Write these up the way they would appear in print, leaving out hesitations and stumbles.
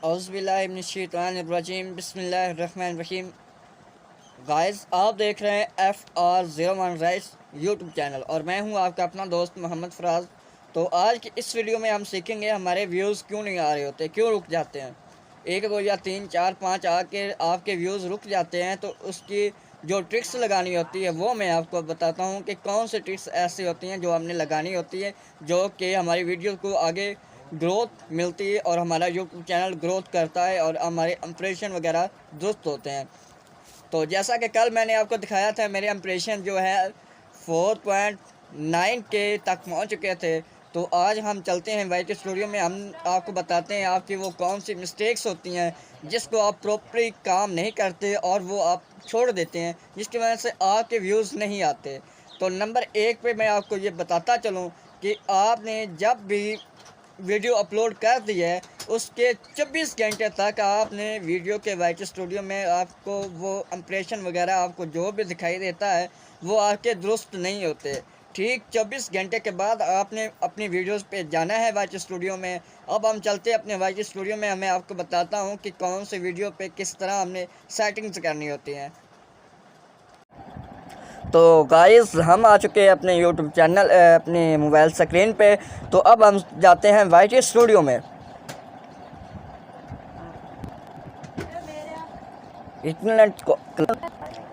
औज़ुबिल्लाहिमिनश्शैतानिर्रजीम बिस्मिल्लाहिर्रहमानिर्रहीम। गाइस, आप देख रहे हैं FR01 राइस यूट्यूब चैनल और मैं हूं आपका अपना दोस्त मोहम्मद फराज। तो आज की इस वीडियो में हम सीखेंगे हमारे व्यूज़ क्यों नहीं आ रहे होते, क्यों रुक जाते हैं। एक दो या तीन चार पाँच आके आपके व्यूज़ रुक जाते हैं, तो उसकी जो ट्रिक्स लगानी होती है वो मैं आपको बताता हूं कि कौन सी ट्रिक्स ऐसी होती हैं जो हमने लगानी होती है, जो कि हमारी वीडियो को आगे ग्रोथ मिलती है और हमारा यूट्यूब चैनल ग्रोथ करता है और हमारे इंप्रेशन वगैरह दुरुस्त होते हैं। तो जैसा कि कल मैंने आपको दिखाया था, मेरे इंप्रेशन जो है 4.9 के तक पहुंच चुके थे। तो आज हम चलते हैं वाइट स्टूडियो में, हम आपको बताते हैं आपकी वो कौन सी मिस्टेक्स होती हैं जिसको आप प्रॉपरली काम नहीं करते और वो आप छोड़ देते हैं, जिसकी वजह से आपके व्यूज़ नहीं आते। तो नंबर 1 पे मैं आपको ये बताता चलूँ कि आपने जब भी वीडियो अपलोड कर दी है, उसके 24 घंटे तक आपने वीडियो के वाइट स्टूडियो में आपको वो इंप्रेशन वगैरह आपको जो भी दिखाई देता है वो आपके दुरुस्त नहीं होते। ठीक 24 घंटे के बाद आपने अपनी वीडियोस पे जाना है वाइट स्टूडियो में। अब हम चलते हैं अपने वाइट स्टूडियो में, मैं आपको बताता हूँ कि कौन से वीडियो पे किस तरह हमने सेटिंग्स करनी होती हैं। तो गाइस, हम आ चुके हैं अपने यूट्यूब चैनल अपने मोबाइल स्क्रीन पे। तो अब हम जाते हैं वाइट स्टूडियो में। इंटरनेट को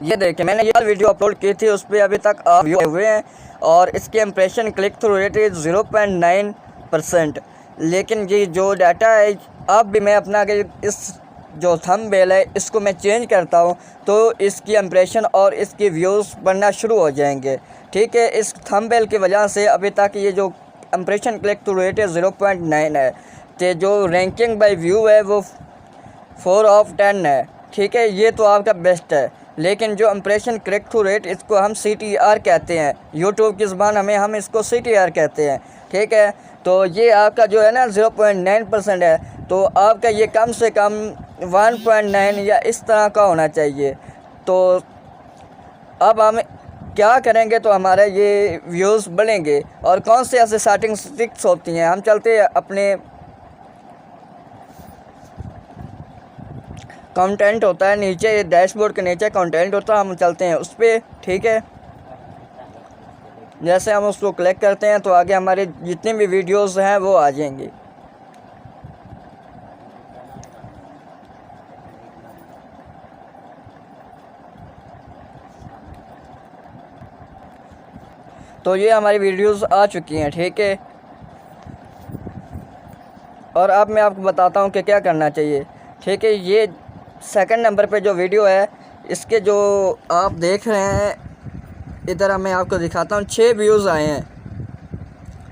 ये देखें, मैंने ये वीडियो अपलोड की थी, उस पर अभी तक व्यू हुए हैं और इसके impression click through rate is 0.9%। लेकिन ये जो डाटा है, अब भी मैं अपना इस जो थंबनेल है इसको मैं चेंज करता हूँ तो इसकी इंप्रेशन और इसकी व्यूज़ बढ़ना शुरू हो जाएंगे। ठीक है, इस थंबनेल की वजह से अभी तक ये जो इंप्रेशन क्लिक थ्रू रेट है 0.9 है, तो जो रैंकिंग बाय व्यू है वो 4/10 है। ठीक है, ये तो आपका बेस्ट है। लेकिन जो इंप्रेशन क्लिक थ्रू रेट, इसको हम CTR कहते हैं, यूट्यूब की ज़बान हम इसको CTR कहते हैं। ठीक है, तो ये आपका जो है ना 0.9% है, तो आपका ये कम से कम 1.9 या इस तरह का होना चाहिए। तो अब हम क्या करेंगे तो हमारे ये व्यूज़ बढ़ेंगे। और कौन से ऐसे सेटिंग ट्रिक्स होती हैं, हम चलते हैं अपने कंटेंट होता है नीचे, डैशबोर्ड के नीचे कंटेंट होता है, हम चलते हैं उस पर। ठीक है, जैसे हम उसको क्लिक करते हैं तो आगे हमारे जितने भी वीडियोस हैं वो आ जाएंगे। तो ये हमारी वीडियोस आ चुकी हैं। ठीक है, और अब मैं आपको बताता हूँ कि क्या करना चाहिए। ठीक है, ये सेकंड नंबर पे जो वीडियो है, इसके जो आप देख रहे हैं इधर, मैं आपको दिखाता हूँ, 6 व्यूज़ आए हैं।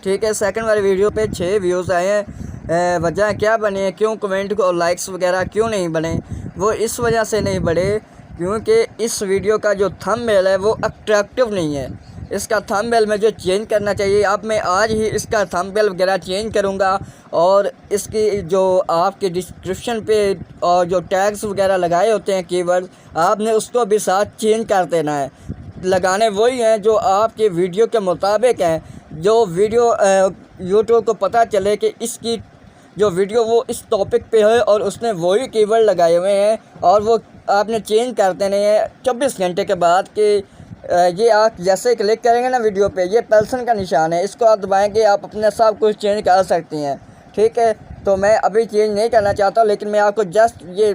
ठीक है, सेकंड वाली वीडियो पे 6 व्यूज़ आए हैं। वजह क्या बनी है, क्यों कमेंट को और लाइक्स वगैरह क्यों नहीं बने, वो इस वजह से नहीं बढ़े क्योंकि इस वीडियो का जो थंबनेल है वो अट्रैक्टिव नहीं है। इसका थंबनेल में जो चेंज करना चाहिए, अब मैं आज ही इसका थंबनेल वगैरह चेंज करूँगा और इसकी जो आपके डिस्क्रिप्शन पे और जो टैग्स वगैरह लगाए होते हैं कीवर्ड, आपने उसको भी साथ चेंज कर देना है। लगाने वही हैं जो आपके वीडियो के मुताबिक हैं, जो वीडियो यूट्यूब को पता चले कि इसकी जो वीडियो वो इस टॉपिक पे है और उसने वही कीवर्ड लगाए हुए हैं, और वो आपने चेंज कर देने हैं 24 घंटे के बाद। कि ये आप जैसे क्लिक करेंगे ना वीडियो पे, ये पेल्सन का निशान है, इसको आप दबाएंगे, आप अपने सब कुछ चेंज कर सकती हैं। ठीक है, तो मैं अभी चेंज नहीं करना चाहता, लेकिन मैं आपको जस्ट ये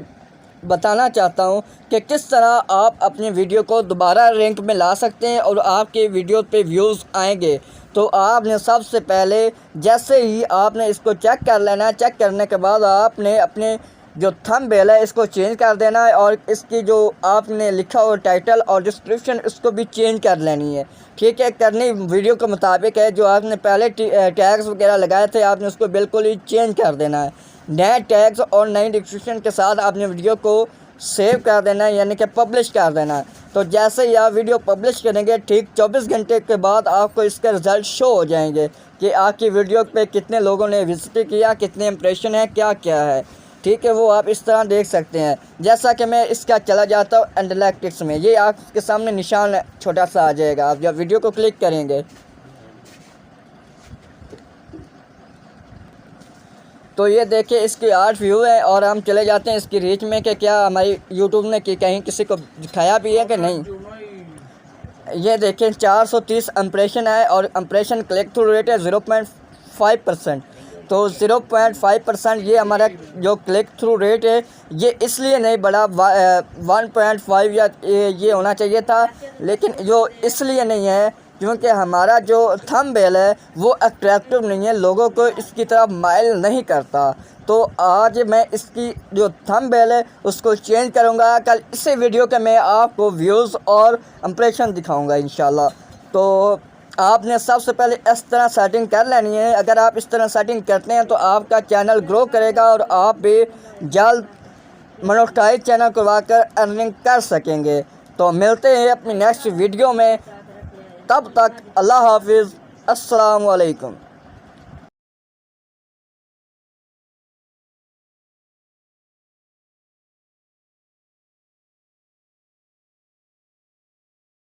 बताना चाहता हूँ कि किस तरह आप अपनी वीडियो को दोबारा रैंक में ला सकते हैं और आपके वीडियो पे व्यूज़ आएंगे। तो आपने सबसे पहले जैसे ही आपने इसको चेक कर लेना है, चेक करने के बाद आपने अपने जो थंबनेल है इसको चेंज कर देना है और इसकी जो आपने लिखा हो टाइटल और डिस्क्रिप्शन, उसको भी चेंज कर लेनी है। ठीक है, करनी वीडियो के मुताबिक है, जो आपने पहले टैग्स वगैरह लगाए थे आपने उसको बिल्कुल ही चेंज कर देना है। नए टैग्स और नई डिस्क्रिप्शन के साथ आपने वीडियो को सेव कर देना है, यानी कि पब्लिश कर देना है। तो जैसे ही आप वीडियो पब्लिश करेंगे, ठीक 24 घंटे के बाद आपको इसके रिज़ल्ट शो हो जाएंगे कि आपकी वीडियो पे कितने लोगों ने विजिट किया, कितने इंप्रेशन है, क्या क्या है। ठीक है, वो आप इस तरह देख सकते हैं। जैसा कि मैं इसका चला जाता हूँ एनालिटिक्स में, ये आपके सामने निशान छोटा सा आ जाएगा, आप जब वीडियो को क्लिक करेंगे तो ये देखिए इसकी 8 व्यू है और हम चले जाते हैं इसकी रीच में कि क्या हमारी यूट्यूब ने कि कहीं किसी को दिखाया भी है कि नहीं। ये देखें 430 इम्प्रेशन है और इम्प्रेशन क्लिक थ्रू रेट है 0.5%। तो 0.5% ये हमारा जो क्लिक थ्रू रेट है ये इसलिए नहीं बढ़ा, 1.5 या ये होना चाहिए था, लेकिन जो इसलिए नहीं है क्योंकि हमारा जो थंबनेल है वो अट्रैक्टिव नहीं है, लोगों को इसकी तरफ माइल नहीं करता। तो आज मैं इसकी जो थंबनेल है उसको चेंज करूँगा, कल इसी वीडियो के मैं आपको व्यूज़ और इम्प्रेशन दिखाऊँगा इंशाल्लाह। तो आपने सबसे पहले इस तरह सेटिंग कर लेनी है। अगर आप इस तरह सेटिंग करते हैं तो आपका चैनल ग्रो करेगा और आप भी जल्द मोनेटाइज चैनल करवाकर अर्निंग कर सकेंगे। तो मिलते हैं अपनी नेक्स्ट वीडियो में, तब तक अल्लाह हाफिज़, अस्सलाम वालेकुम।